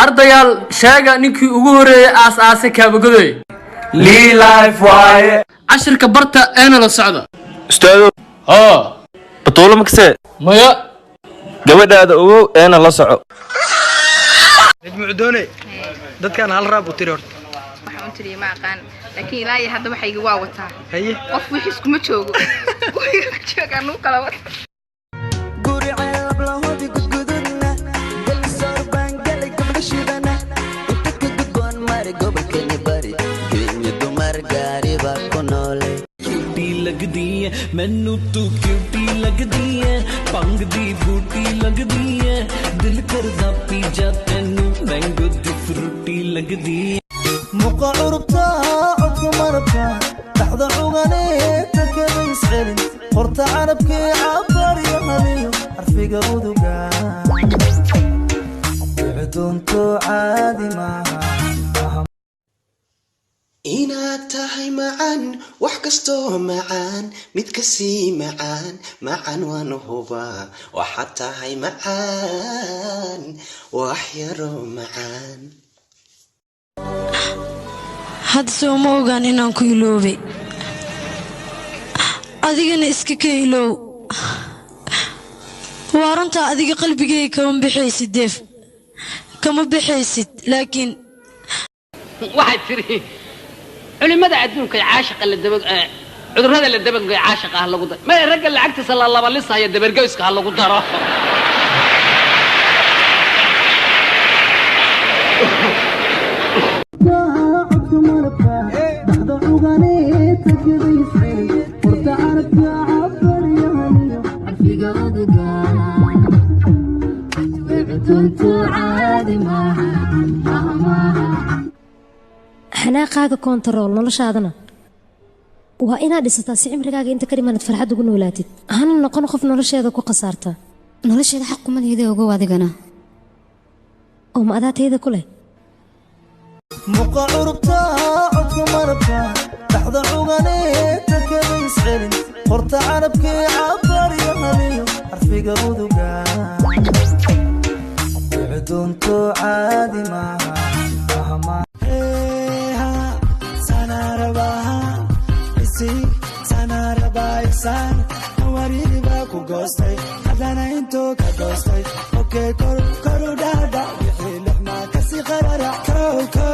ardayaal sheega ninkii ugu horeeyay aas-aasay kaabagodoy lii life waaye cashirka barta eena la socda ustaado batuulo makse maya gabadhaada ogow eena la soco mucdoone dadkan hal raab u tiri horta waxaan u tiri ma aqaan laakiin ilaahay hadda waxayga waa wataa haye qof wixii iskuma joogo wiiga ka joogaan uu kala wada मैनू तू क्यूटी लगदी है पंग दी बूटी लगदी है दिल करदा पी जा तेनू मैंगो दी फ्रूटी लगदी है मुका उरबता عدك مربتا تحت عغني تكبن سعلن قرط عربك عبر يا هليو عرفي قودوكا بعدون تو عادي معها inaad tahay macaan wax kastoo macaan mid kasii macaan macaan waan hubaa waxaad tahay macaan wax yaroo macaan had soo ma ogaan inaan ku iloobay adigana iska ka iloow waa runtaa adiga qalbigayga kama bixaysid deef kama bixaysid laakiin waxay tiri culimada adduunka caashiqa la dabag cudurrada la dabag caashiqa ah lagu daro ma ragga lacagtiisa la laba lisaya dabargeyska lagu daro xanaaqaaga koontarool noloshaadana waa inaad dhisataa si cimrigaaga inta ka dhimanad farxad ugu noolaatid hana noqon qof nolosheeda ku khasaarta nolosheeda xaq kuma lihiday ogow adigana oo ma adaa tayada ku leh muqa urubta codka marabta dhaxda cugane takabay iscelin qorta carabkii cabar iyo haliyo xarfiga uduga cidoonto caadi maaha sanarabaaysan waridi baa ku goostay haddana intoo ka goostay okey koru dhaadha wixii lixmaa kasii qararac kow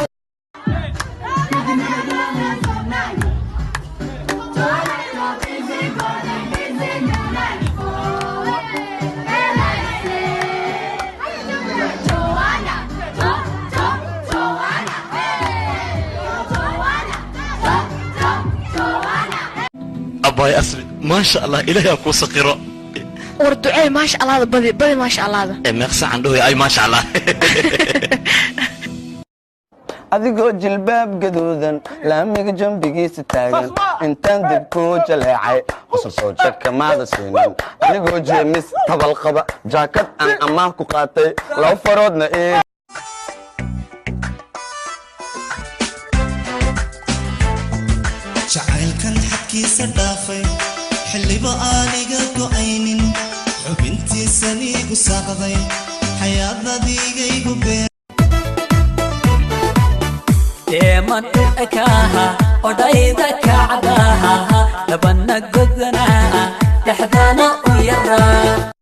أباي أصلي ما شاء الله إلهي أكو سقيرة وردعي ما شاء الله بدي ما شاء الله مقصى عنده أي ما شاء الله adigoo jilbaab gaduudan laamiga jambigiisa taagan intaan dib kuu jaleecay qosol soo jadka maada siinin adigoo jeemis tabal qaba jaakad aan ammaan ku qaatay laba faroodna jacaylkan xadkiisa dhaafay xilliba aaniga go'aynin xubintiisan iigu saaqday xayaadadiigaygu beer deeman dhulcakaaha odhayda kacdaha labana godana dhexdana u yaraa